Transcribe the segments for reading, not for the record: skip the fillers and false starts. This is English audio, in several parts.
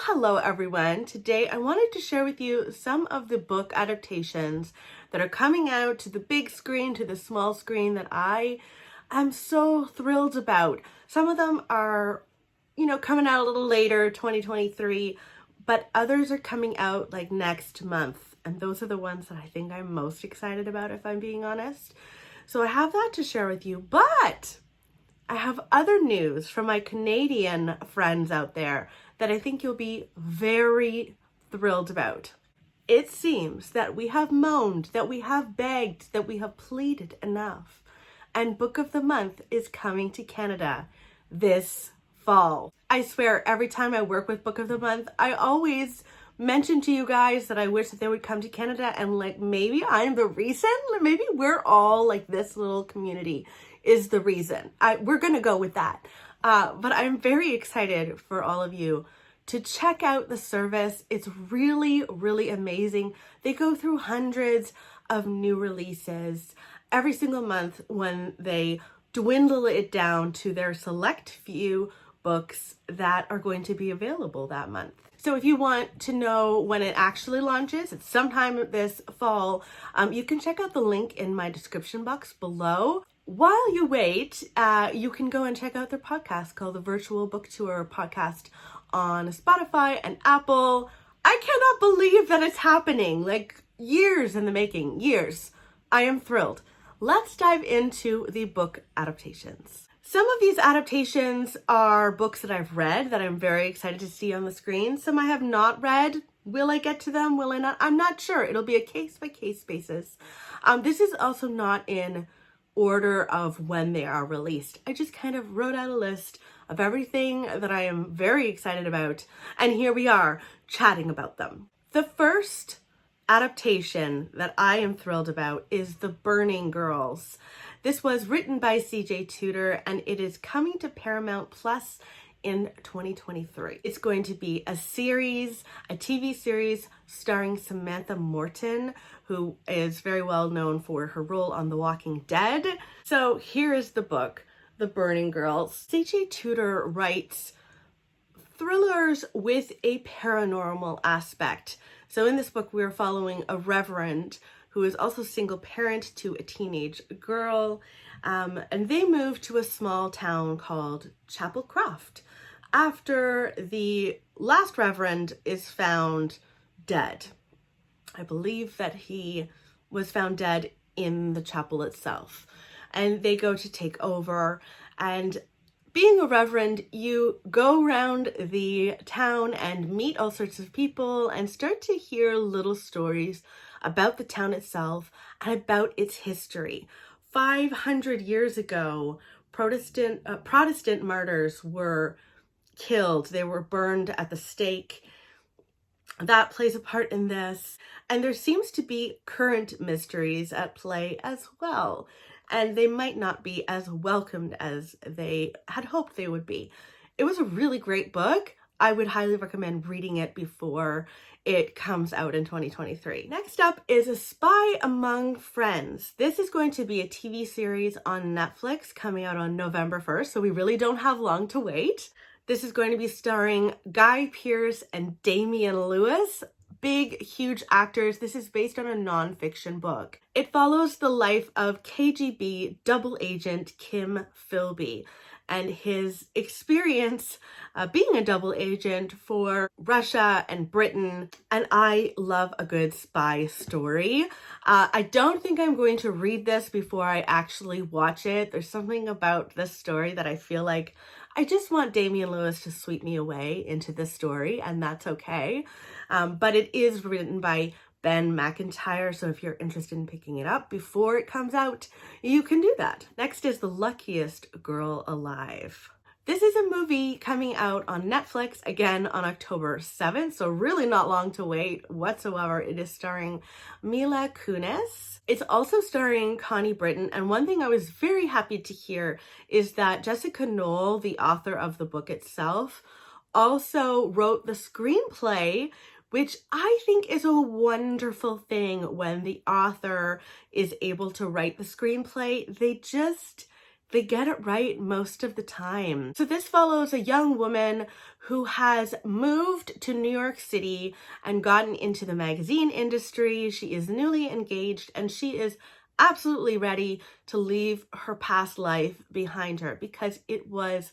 Hello everyone. Today I wanted to share with you some of the book adaptations that are coming out to the big screen, to the small screen that I am so thrilled about. Some of them are, coming out a little later, 2023, but others are coming out like next month. And those are the ones that I think I'm most excited about, if I'm being honest. So I have that to share with you, but I have other news from my Canadian friends out there that I think you'll be very thrilled about. It seems that we have moaned, that we have begged, that we have pleaded enough, and Book of the Month is coming to Canada this fall. I swear, every time I work with Book of the Month, I always mention to you guys that I wish that they would come to Canada, and maybe I'm the reason. Maybe we're all this little community is the reason. We're gonna go with that. But I'm very excited for all of you to check out the service. It's really, really amazing. They go through hundreds of new releases every single month when they dwindle it down to their select few books that are going to be available that month. So if you want to know when it actually launches, it's sometime this fall, you can check out the link in my description box below. While you wait, you can go and check out their podcast called the Virtual Book Tour Podcast on Spotify and Apple. I cannot believe that it's happening, years in the making, years. I am thrilled. Let's dive into the book adaptations. Some of these adaptations are books that I've read that I'm very excited to see on the screen. Some I have not read. Will I get to them? Will I not? I'm not sure. It'll be a case-by-case basis. This is also not in order of when they are released. I just kind of wrote out a list of everything that I am very excited about, and here we are chatting about them. The first adaptation that I am thrilled about is The Burning Girls. This was written by CJ Tudor, and it is coming to Paramount Plus in 2023. It's going to be a series, a TV series starring Samantha Morton, who is very well known for her role on The Walking Dead. So here is the book, The Burning Girls. CJ Tudor writes thrillers with a paranormal aspect. So in this book, we're following a reverend who is also single parent to a teenage girl, and they move to a small town called Chapel Croft after the last reverend is found dead. I believe that he was found dead in the chapel itself, and they go to take over. And being a reverend, you go around the town and meet all sorts of people and start to hear little stories about the town itself and about its history. 500 years ago, Protestant martyrs were killed. They were burned at the stake. That plays a part in this. And there seems to be current mysteries at play as well. And they might not be as welcomed as they had hoped they would be. It was a really great book. I would highly recommend reading it before it comes out in 2023. Next up is A Spy Among Friends. This is going to be a TV series on Netflix coming out on November 1st, so we really don't have long to wait. This is going to be starring Guy Pearce and Damian Lewis. Big, huge actors. This is based on a nonfiction book. It follows the life of KGB double agent Kim Philby and his experience being a double agent for Russia and Britain. And I love a good spy story. I don't think I'm going to read this before I actually watch it. There's something about this story that I feel like I just want Damian Lewis to sweep me away into this story, and that's okay. But it is written by Ben McIntyre, so if you're interested in picking it up before it comes out, you can do that. Next is The Luckiest Girl Alive. This is a movie coming out on Netflix, again on October 7th, so really not long to wait whatsoever. It is starring Mila Kunis. It's also starring Connie Britton, and one thing I was very happy to hear is that Jessica Knoll, the author of the book itself, also wrote the screenplay, which I think is a wonderful thing when the author is able to write the screenplay. They just they get it right most of the time. So this follows a young woman who has moved to New York City and gotten into the magazine industry. She is newly engaged and she is absolutely ready to leave her past life behind her because it was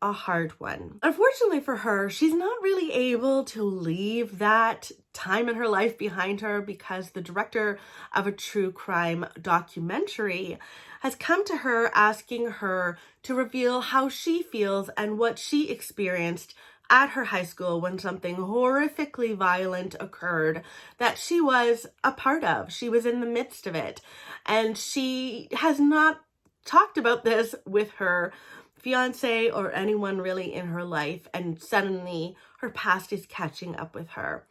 a hard one. Unfortunately for her, she's not really able to leave that time in her life behind her because the director of a true crime documentary has come to her asking her to reveal how she feels and what she experienced at her high school when something horrifically violent occurred that she was a part of. She was in the midst of it, and she has not talked about this with her fiance or anyone really in her life, and suddenly her past is catching up with her.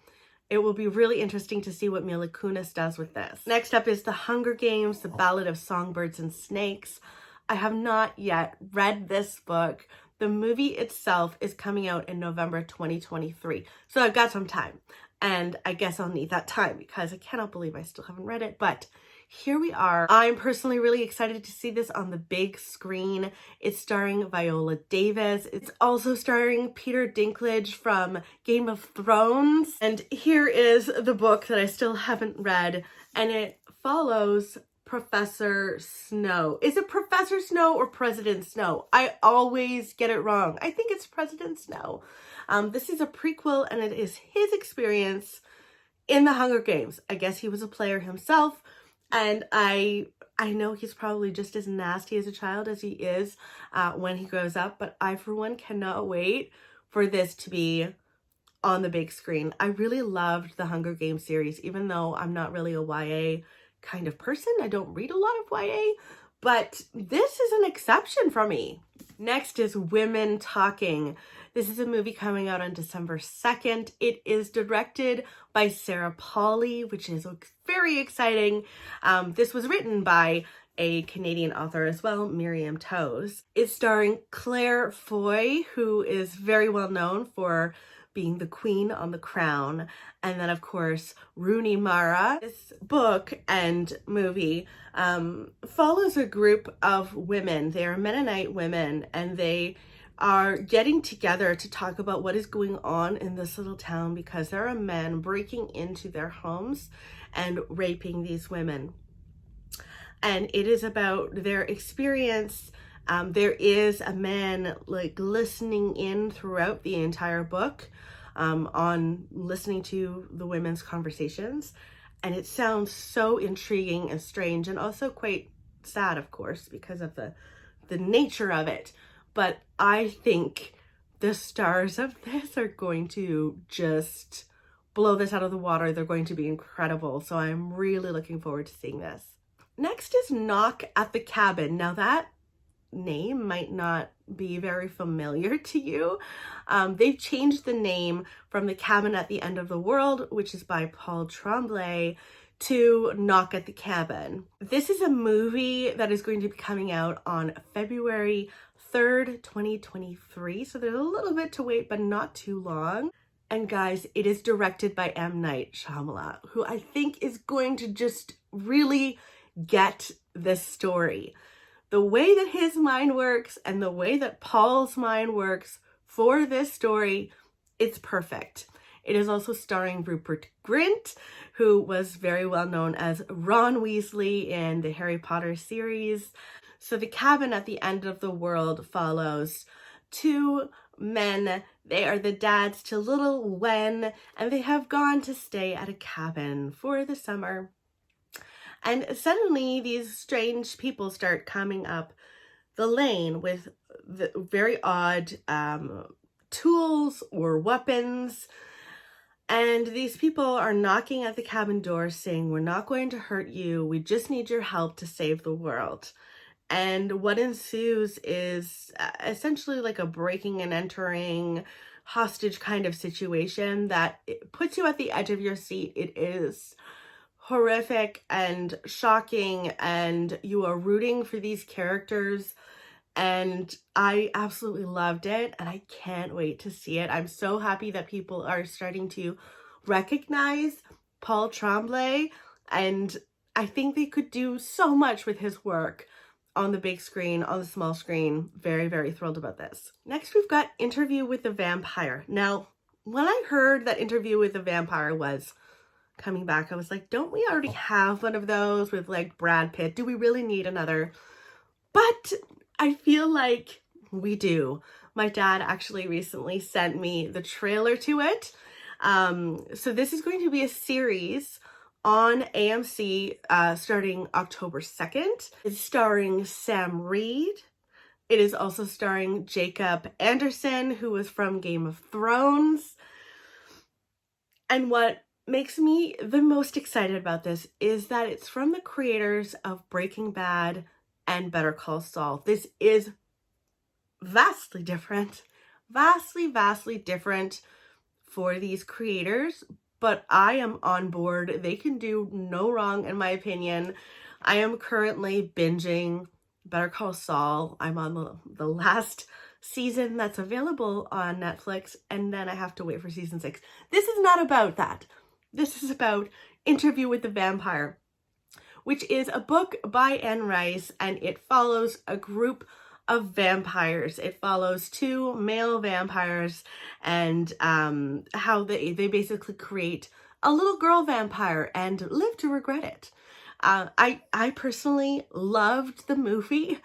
It will be really interesting to see what Mila Kunis does with this. Next up is The Hunger Games, The Ballad of Songbirds and Snakes. I have not yet read this book. The movie itself is coming out in November 2023. So I've got some time, and I guess I'll need that time because I cannot believe I still haven't read it, but here we are. I'm personally really excited to see this on the big screen. It's starring Viola Davis. It's also starring Peter Dinklage from Game of Thrones. And here is the book that I still haven't read, and it follows Professor Snow. Is it Professor Snow or President Snow? I always get it wrong. I think it's President Snow. This is a prequel, and it is his experience in the Hunger Games. I guess he was a player himself. And I know he's probably just as nasty as a child as he is when he grows up, but I, for one, cannot wait for this to be on the big screen. I really loved the Hunger Games series, even though I'm not really a YA kind of person. I don't read a lot of YA, but this is an exception for me. Next is Women Talking. This is a movie coming out on December 2nd. It is directed by Sarah Polley, which is very exciting. This was written by a Canadian author as well, Miriam Toews. It's starring Claire Foy, who is very well known for being the queen on The Crown, and then of course Rooney Mara. This book and movie follows a group of women. They are Mennonite women, and they are getting together to talk about what is going on in this little town because there are men breaking into their homes and raping these women. And it is about their experience. There is a man like listening in throughout the entire book, on listening to the women's conversations. And it sounds so intriguing and strange, and also quite sad, of course, because of the nature of it. But I think the stars of this are going to just blow this out of the water. They're going to be incredible. So I'm really looking forward to seeing this. Next is Knock at the Cabin. Now that name might not be very familiar to you. They've changed the name from The Cabin at the End of the World, which is by Paul Tremblay, to Knock at the Cabin. This is a movie that is going to be coming out on February 3rd, 2023. So there's a little bit to wait, but not too long. And guys, it is directed by M. Night Shyamalan, who I think is going to just really get this story. The way that his mind works and the way that Paul's mind works for this story, it's perfect. It is also starring Rupert Grint, who was very well known as Ron Weasley in the Harry Potter series. So The Cabin at the End of the World follows two men. They are the dads to little Wen, and they have gone to stay at a cabin for the summer. And suddenly these strange people start coming up the lane with the very odd tools or weapons. And these people are knocking at the cabin door saying, "We're not going to hurt you. We just need your help to save the world." And what ensues is essentially like a breaking and entering hostage kind of situation that puts you at the edge of your seat. It is horrific and shocking, and you are rooting for these characters, and I absolutely loved it, and I can't wait to see it. I'm so happy that people are starting to recognize Paul Tremblay, and I think they could do so much with his work. on the big screen, on the small screen. Very, very thrilled about this. Next, we've got Interview with the Vampire. Now, when I heard that Interview with the Vampire was coming back, I was like, don't we already have one of those with like Brad Pitt? Do we really need another? But I feel like we do. My dad actually recently sent me the trailer to it. So this is going to be a series on AMC starting October 2nd. It's starring Sam Reed. It is also starring Jacob Anderson, who was from Game of Thrones. And what makes me the most excited about this is that it's from the creators of Breaking Bad and Better Call Saul. This is vastly different, vastly different for these creators, but I am on board. They can do no wrong, in my opinion. I am currently binging Better Call Saul. I'm on the last season that's available on Netflix, and then I have to wait for season 6. This is not about that. This is about Interview with the Vampire, which is a book by Anne Rice, and it follows a group of vampires. It follows 2 male vampires and how they basically create a little girl vampire and live to regret it. I personally loved the movie,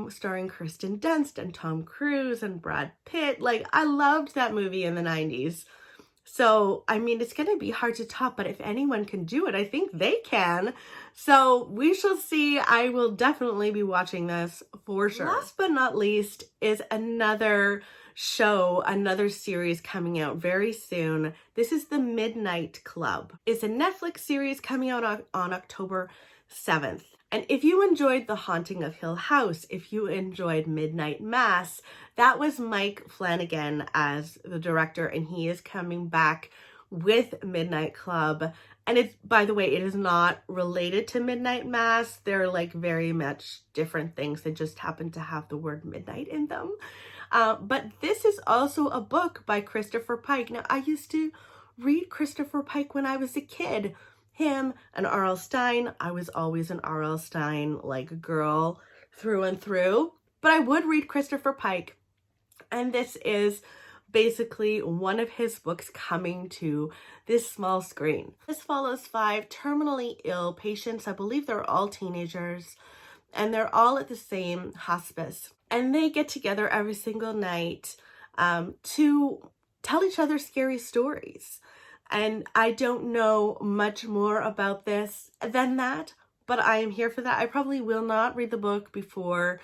starring Kirsten Dunst and Tom Cruise and Brad Pitt. Like, I loved that movie in the 90s. So, I mean, it's going to be hard to top, but if anyone can do it, I think they can. So we shall see. I will definitely be watching this for sure. Last but not least is another show, another series coming out very soon. This is The Midnight Club. It's a Netflix series coming out on October 7th. And if you enjoyed The Haunting of Hill House, if you enjoyed Midnight Mass, that was Mike Flanagan as the director, and he is coming back with Midnight Club. And it's, by the way, it is not related to Midnight Mass. They're like very much different things. They just happen to have the word midnight in them. But this is also a book by Christopher Pike. Now, I used to read Christopher Pike when I was a kid. Him and R.L. Stine. I was always an R.L. Stine like girl through and through. But I would read Christopher Pike. And this is basically one of his books coming to this small screen. This follows 5 terminally ill patients. I believe they're all teenagers. And they're all at the same hospice. And they get together every single night to tell each other scary stories. And I don't know much more about this than that, but I am here for that. I probably will not read the book before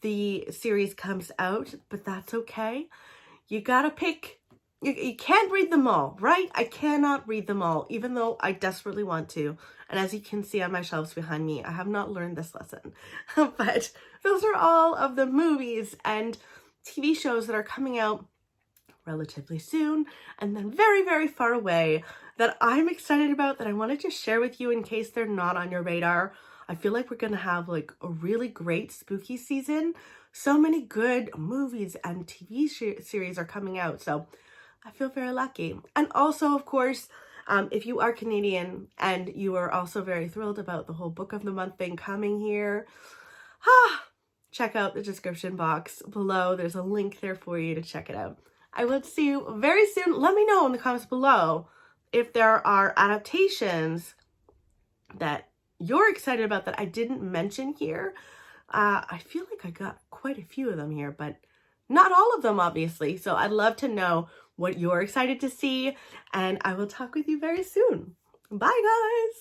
the series comes out, but that's okay. You gotta pick. You can't read them all, right? I cannot read them all, even though I desperately want to. And as you can see on my shelves behind me, I have not learned this lesson. But those are all of the movies and TV shows that are coming out relatively soon, and then very far away, that I'm excited about, that I wanted to share with you in case they're not on your radar. I feel like we're gonna have like a really great spooky season. So many good movies and TV series are coming out, so I feel very lucky. And also, of course, if you are Canadian and you are also very thrilled about the whole Book of the Month thing coming here, check out the description box below. There's a link there for you to check it out. I will see you very soon. Let me know in the comments below if there are adaptations that you're excited about that I didn't mention here. I feel like I got quite a few of them here, but not all of them, obviously. So I'd love to know what you're excited to see, and I will talk with you very soon. Bye, guys.